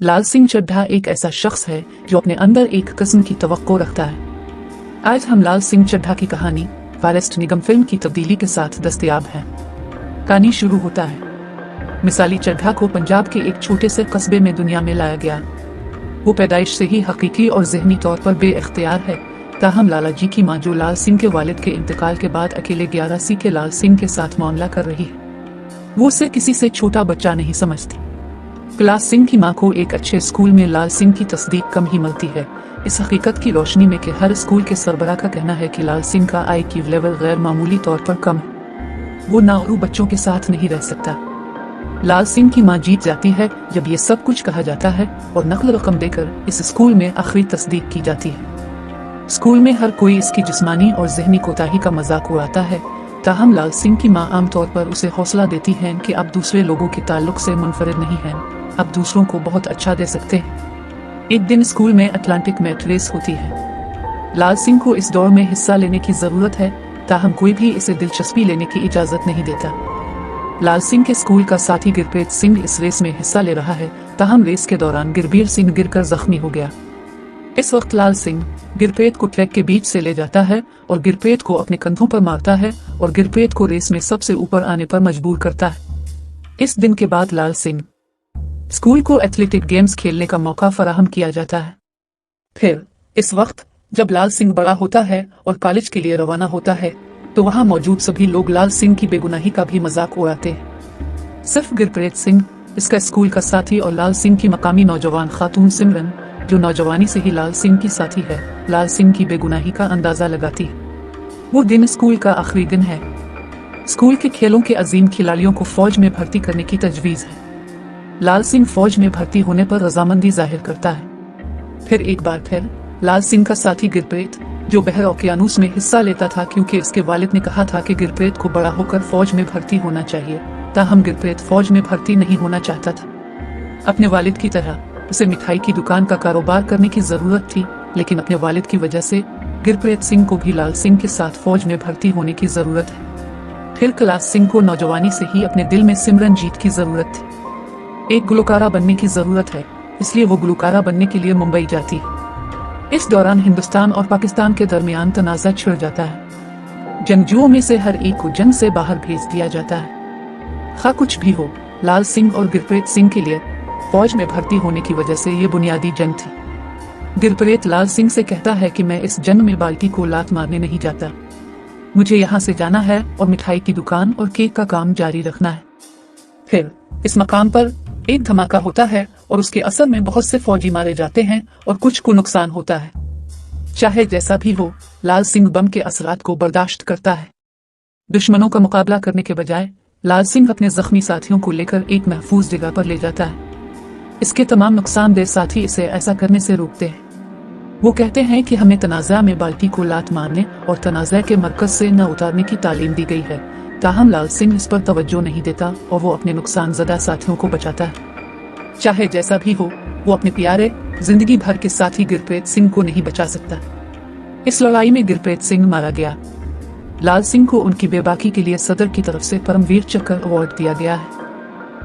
लाल सिंह चड्ढा एक ऐसा शख्स है जो अपने अंदर एक किस्म की तवक्को रखता है। आज हम लाल सिंह चड्ढा की कहानी फॉरेस्ट निगम फिल्म की तब्दीली के साथ दस्तयाब है। कहानी शुरू होता है। मिसाली चड्ढा को पंजाब के एक छोटे से कस्बे में दुनिया में लाया गया। वो पैदाइश से ही हकीकी और जहनी तौर पर बेइख्तियार है। ताहम लाला जी की माँ जो लाल सिंह के वालिद के इंतकाल के बाद अकेले 11 के लाल सिंह के साथ मामला कर रही है। वो उसे किसी से छोटा बच्चा नहीं समझती। लाल सिंह की मां को एक अच्छे स्कूल में लाल सिंह की तस्दीक कम ही मिलती है, इस हकीकत की रोशनी में कि हर स्कूल के सरबराह का कहना है कि लाल सिंह का IQ लेवल गैर मामूली तौर पर कम है। वो नाउरू बच्चों के साथ नहीं रह सकता। लाल सिंह की मां जीत जाती है जब ये सब कुछ कहा जाता है और नकल रकम देकर इस स्कूल में आखिरी तस्दीक की जाती है। स्कूल में हर कोई इसकी जिस्मानी और जहनी कोताही का मजाक उड़ाता है। ताहम लाल सिंह की मां आमतौर पर उसे हौसला देती हैं कि अब दूसरे लोगों के ताल्लुक से मुनफरिद नहीं है, अब दूसरों को बहुत अच्छा दे सकते हैं। एक दिन स्कूल में अटलांटिक मैट रेस होती है। लाल सिंह को इस दौड़ में हिस्सा लेने की जरूरत है, ताहम कोई भी इसे दिलचस्पी लेने की इजाजत नहीं देता। लाल सिंह के स्कूल का साथी गिरप्रीत सिंह इस रेस में हिस्सा ले रहा है, ताहम रेस के दौरान गिरबीर सिंह गिरकर जख्मी हो गया। इस वक्त लाल सिंह गिरप्रीत को ट्रैक के बीच से ले जाता है और गिरप्रीत को अपने कंधों पर मारता है और गिरप्रीत को रेस में सबसे ऊपर आने पर मजबूर करता है। इस दिन के बाद लाल सिंह स्कूल को एथलेटिक गेम्स खेलने का मौका फराहम किया जाता है। फिर इस वक्त जब लाल सिंह बड़ा होता है और कॉलेज के लिए रवाना होता है तो वहां मौजूद सभी लोग लाल सिंह की बेगुनाही का भी मजाक उड़ाते हैं। सिर्फ गिरप्रीत सिंह, इसका स्कूल का साथी और लाल सिंह की मकामी नौजवान खातून सिमरन, जो नौजवानी से ही लाल सिंह की साथी है, लाल सिंह की बेगुनाही का अंदाजा लगाती है। वो दिन स्कूल का आखिरी दिन है। स्कूल के खेलों के अजीम खिलाड़ियों को फौज में भर्ती करने की तजवीज है। लाल सिंह फौज में भर्ती होने पर रजामंदी जाहिर करता है। फिर एक बार फिर लाल सिंह का साथी गिरप्रीत, जो बहर ओकियानूस में हिस्सा लेता था क्योंकि इसके वालिद ने कहा था कि गिरप्रीत को बड़ा होकर फौज में भर्ती होना चाहिए, ताहम गिरप्रीत फौज में भर्ती नहीं होना चाहता था। अपने वालिद की तरह उसे मिठाई की दुकान का कारोबार करने की जरूरत थी, लेकिन अपने वालिद की वजह से गिरप्रीत सिंह को भी लाल सिंह के साथ फौज में भर्ती होने की जरूरत है। फिर लाल सिंह को नौजवानी से ही अपने दिल में सिमरन जीत की जरूरत थी। एक गुलकारा बनने की जरूरत है, इसलिए वो गुलकारा बनने के लिए मुंबई जाती है। इस दौरान हिंदुस्तान और पाकिस्तान के दरमियान तनाज़ा छिड़ जाता है। जंगजुओं में से हर एक को जंग से बाहर भेज दिया जाता है। खा कुछ भी हो, लाल सिंह और गिरप्रीत सिंह के लिए फौज में भर्ती होने की वजह से ये बुनियादी जंग थी। गिरप्रीत लाल सिंह से कहता है कि मैं इस जंग में बाल्टी को लात मारने नहीं जाता, मुझे यहाँ से जाना है और मिठाई की दुकान और केक का काम जारी रखना है। फिर इस मकाम पर एक धमाका होता है और उसके असर में बहुत से फौजी मारे जाते हैं और कुछ को नुकसान होता है। चाहे जैसा भी हो, लाल सिंह बम के असरात को बर्दाश्त करता है। दुश्मनों का मुकाबला करने के बजाय लाल सिंह अपने जख्मी साथियों को लेकर एक महफूज जगह पर ले जाता है। इसके तमाम नुकसानदेह साथी इसे ऐसा करने से रोकते हैं। वो कहते हैं कि हमें तनाज़ा में बाल्टी को लात मारने और तनाज़ा के मरकज से न उतारने की तालीम दी गई है, ताहम लाल सिंह इस पर तवज्जो नहीं देता और वो अपने नुकसान ज़दा साथियों को बचाता है। चाहे जैसा भी हो, वो अपने प्यारे जिंदगी भर के साथी गिरप्रीत सिंह को नहीं बचा सकता। इस लड़ाई में गिरप्रीत सिंह मारा गया। लाल सिंह को उनकी बेबाकी के लिए सदर की तरफ से परमवीर चक्र अवार्ड दिया गया है।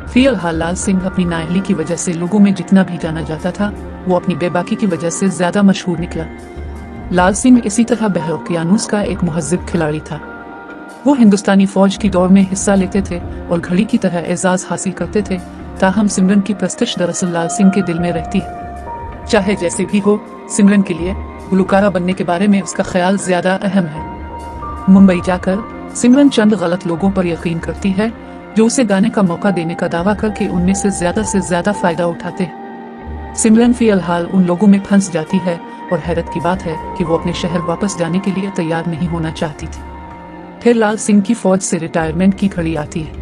फिलहाल लाल सिंह अपनी नाअहली की वजह से लोगों में जितना भी जाना जाता था, वो अपनी बेबाकी की वजह से ज्यादा मशहूर निकला। लाल सिंह इसी तरह बहर ओकियानूस का एक मुहज्जिब खिलाड़ी था। वो हिंदुस्तानी फौज की दौड़ में हिस्सा लेते थे और घड़ी की तरह एजाज हासिल करते थे, ताहम सिमरन की प्रस्तिश दरअसल लाल सिंह के दिल में रहती है। चाहे जैसे भी हो, सिमरन के लिए गुलकारा बनने के बारे में उसका ख्याल ज्यादा अहम है। मुंबई जाकर सिमरन चंद गलत लोगों पर यकीन करती है जो उसे गाने का मौका देने का दावा करके उनमें से ज्यादा फायदा उठाते हैं। सिमरन फिलहाल उन लोगों में फंस जाती है और हैरत की बात है कि वो अपने शहर वापस जाने के लिए तैयार नहीं होना चाहती थी। फिर लाल सिंह की फौज से रिटायरमेंट की घड़ी आती है।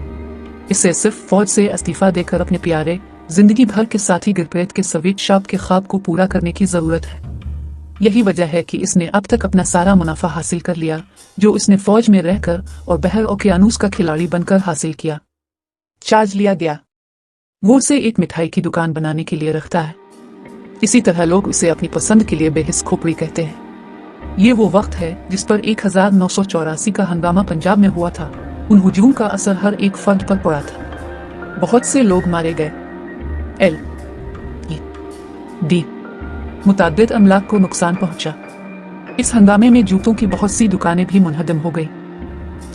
इसे सिर्फ फौज से इस्तीफा देकर अपने प्यारे जिंदगी भर के साथी गिरप्रीत के स्वीट शॉप के ख्वाब को पूरा करने की जरूरत है। यही वजह है कि इसने अब तक अपना सारा मुनाफा हासिल कर लिया जो इसने फौज में रहकर और बहर ओकियानूस का खिलाड़ी बनकर हासिल किया। चार्ज लिया गया। वो उसे एक मिठाई की दुकान बनाने के लिए रखता है। इसी तरह लोग उसे अपनी पसंद के लिए बेहिस खोपड़ी कहते हैं। ये वो वक्त है जिस पर 1984 का हंगामा पंजाब में हुआ था। उन हुजूम का असर हर एक फर्द पर पड़ा था। बहुत से लोग मारे गए। डी। मुताद्दिद अमलाक को नुकसान पहुंचा। इस हंगामे में जूतों की बहुत सी दुकानें भी मुनहदम हो गई।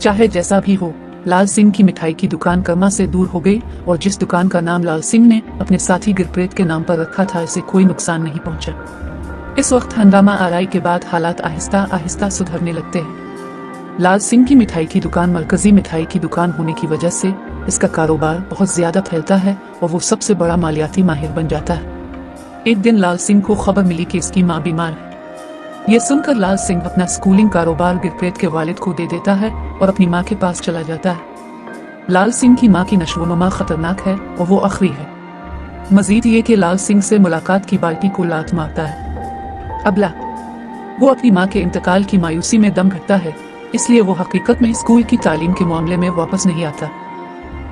चाहे जैसा भी हो, लाल सिंह की मिठाई की दुकान करमा से दूर हो गई और जिस दुकान का नाम लाल सिंह ने अपने साथी गुरप्रीत के नाम पर रखा था, इसे कोई नुकसान नहीं पहुंचा। इस वक्त हंगामा आराई के बाद हालात आहिस्ता आहिस्ता सुधरने लगते हैं। लाल सिंह की मिठाई की दुकान मरकजी मिठाई की दुकान होने की वजह से इसका कारोबार बहुत ज्यादा फैलता है और वो सबसे बड़ा मालियाती माहिर बन जाता है। एक दिन लाल सिंह को खबर मिली कि इसकी माँ बीमार है। ये सुनकर लाल सिंह अपना स्कूलिंग कारोबार गुरप्रीत के वालिद को दे देता है और अपनी माँ के पास चला जाता है। लाल सिंह की माँ की नशोनुमा खतरनाक है और वो आखिरी है। मजीद ये कि लाल सिंह से मुलाकात की बाल्टी को लात मारता है। अबला वो अपनी माँ के इंतकाल की मायूसी में दम घटता है, इसलिए वो हकीकत में स्कूल की तालीम के मामले में वापस नहीं आता।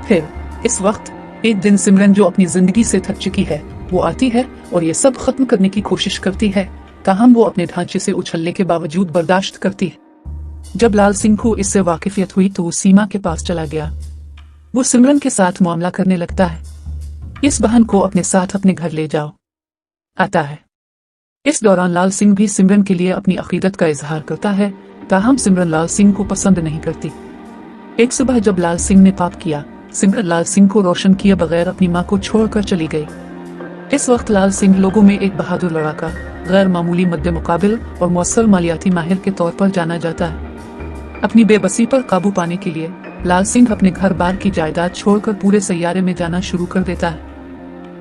फिर इस वक्त एक दिन सिमरन, जो अपनी जिंदगी से थक चुकी है, वो आती है और ये सब खत्म करने की कोशिश करती है, ताहम वो अपने ढांचे से उछलने के बावजूद बर्दाश्त करती है। जब लाल सिंह को इससे वाकिफियत हुई तो वो सीमा के पास चला गया। वो सिमरन के साथ मामला करने लगता है। इस बहन को अपने साथ अपने घर ले जाओ आता है। इस दौरान लाल सिंह भी सिमरन के लिए अपनी अकीदत का इजहार करता है, ताहम सिमरन लाल सिंह को पसंद नहीं करती। एक सुबह जब लाल सिंह ने पाप किया, सिमरन लाल सिंह को रोशन किए बगैर अपनी माँ को छोड़कर चली गई। इस वक्त लाल सिंह लोगों में एक बहादुर लड़ाका, गैर मामूली मद्दे मुकाबिल और मौसर मालियाती माहिर के तौर पर जाना जाता है। अपनी बेबसी पर काबू पाने के लिए लाल सिंह अपने घर बार की जायदाद छोड़कर पूरे सैयारे में जाना शुरू कर देता है।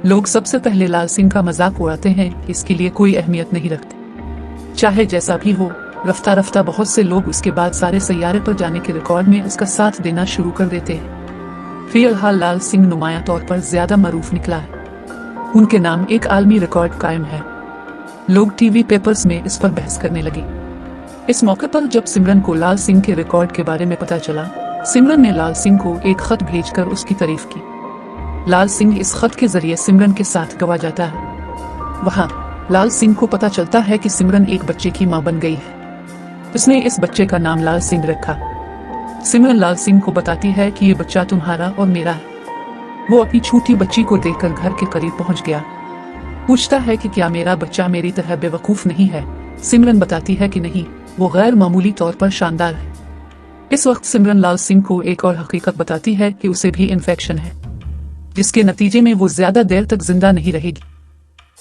लोग सबसे पहले लाल सिंह का मजाक उड़ाते हैं, इसके लिए कोई अहमियत नहीं रखते। चाहे जैसा भी हो, रफ्ता रफ्ता बहुत से लोग उसके बाद सारे सैयारे पर जाने के रिकॉर्ड में उसका साथ देना शुरू कर देते हैं। फिलहाल लाल सिंह नुमाया तौर पर ज्यादा मरूफ निकला है। उनके नाम एक आलमी रिकॉर्ड कायम है। लोग टीवी पेपर्स में इस पर बहस करने लगे। इस मौके पर जब सिमरन को लाल सिंह के रिकॉर्ड के बारे में पता चला, सिमरन ने लाल सिंह को एक खत भेजकर उसकी तारीफ की। लाल सिंह इस खत के जरिए सिमरन के साथ गवा जाता है। वहाँ लाल सिंह को पता चलता है कि सिमरन एक बच्चे की माँ बन गई है। उसने इस बच्चे का नाम लाल सिंह रखा। सिमरन लाल सिंह को बताती है कि ये बच्चा तुम्हारा और मेरा है। वो अपनी छोटी बच्ची को देखकर घर के करीब पहुंच गया। पूछता है कि क्या मेरा बच्चा मेरी तरह बेवकूफ नहीं है। सिमरन बताती है कि नहीं, वो गैर मामूली तौर पर शानदार है। इस वक्त सिमरन लाल सिंह को एक और हकीकत बताती है कि उसे भी इन्फेक्शन है, जिसके नतीजे में वो ज्यादा देर तक जिंदा नहीं रहेगी।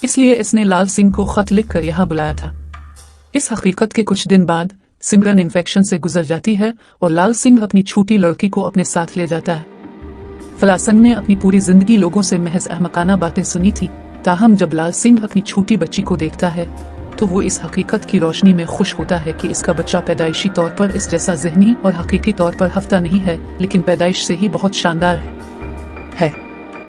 इसलिए इसने लाल सिंह को खत लिखकर यहाँ बुलाया था। इस हकीकत के कुछ दिन बाद सिमरन इन्फेक्शन से गुजर जाती है और लाल सिंह अपनी छोटी लड़की को अपने साथ ले जाता है। फलासन ने अपनी पूरी जिंदगी लोगों से महज अहमकाना बातें सुनी थी, ताहम जब लाल सिंह अपनी छोटी बच्ची को देखता है तो वो इस हकीकत की रोशनी में खुश होता है कि इसका बच्चा पैदाइशी तौर पर इस जैसा ज़हनी और हकीकी तौर पर हफ्ता नहीं है, लेकिन पैदाइश से ही बहुत शानदार है।